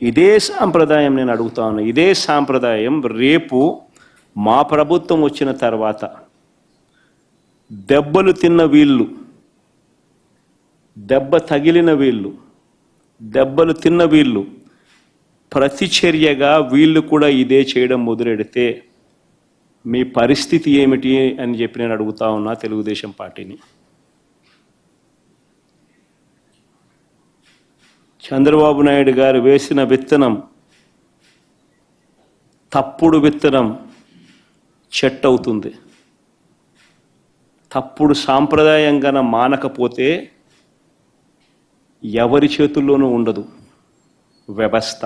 ఇదే సాంప్రదాయం నేను అడుగుతా ఉన్నా. ఇదే సాంప్రదాయం రేపు మా ప్రభుత్వం వచ్చిన తర్వాత దెబ్బలు తిన్న వీళ్ళు, దెబ్బ తగిలిన వీళ్ళు, దెబ్బలు తిన్న వీళ్ళు ప్రతిచర్యగా వీళ్ళు కూడా ఇదే చేయడం మొదలెడితే మీ పరిస్థితి ఏమిటి అని చెప్పి నేను అడుగుతా ఉన్నా తెలుగుదేశం పార్టీని. చంద్రబాబు నాయుడు గారు వేసిన విత్తనం, తప్పుడు విత్తనం చెట్టు అవుతుంది. తప్పుడు సాంప్రదాయంగా మానకపోతే ఎవరి చేతుల్లోనూ ఉండదు వ్యవస్థ.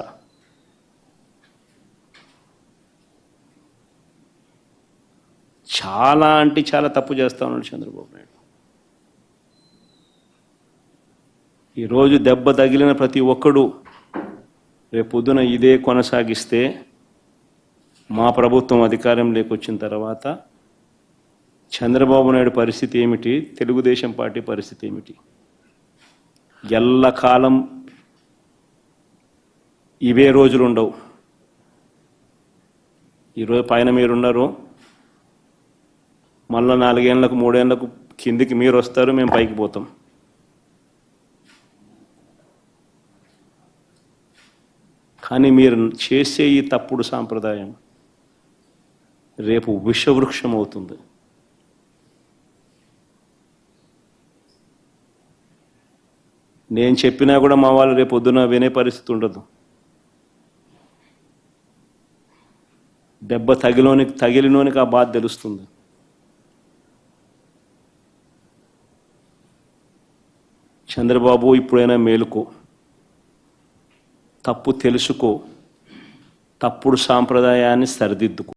చాలా అంటే చాలా తప్పు చేస్తా ఉన్నాడు చంద్రబాబు నాయుడు. ఈరోజు దెబ్బ తగిలిన ప్రతి ఒక్కడు రేపు పొద్దున ఇదే కొనసాగిస్తే మా ప్రభుత్వం అధికారంలోకి వచ్చిన తర్వాత చంద్రబాబు నాయుడు పరిస్థితి ఏమిటి, తెలుగుదేశం పార్టీ పరిస్థితి ఏమిటి? ఎల్లకాలం ఇవే రోజులు ఉండవు. ఈరోజు పైన మీరున్నారు, మళ్ళీ 4 ఏళ్ళకు 3 ఏళ్ళకు కిందికి మీరు వస్తారు, మేము పైకి పోతాం. కానీ మీరు చేసే ఈ తప్పుడు సాంప్రదాయం రేపు విషవృక్షం అవుతుంది. నేను చెప్పినా కూడా మా వాళ్ళు రేపు పొద్దున వినే పరిస్థితి ఉండదు. దెబ్బ తగిలినోనికి ఆ బాధ తెలుస్తుంది. చంద్రబాబు ఇప్పుడైనా మేలుకో, తప్పు తెలుసుకో, తప్పుడు సాంప్రదాయాన్ని సరిదిద్దుకో.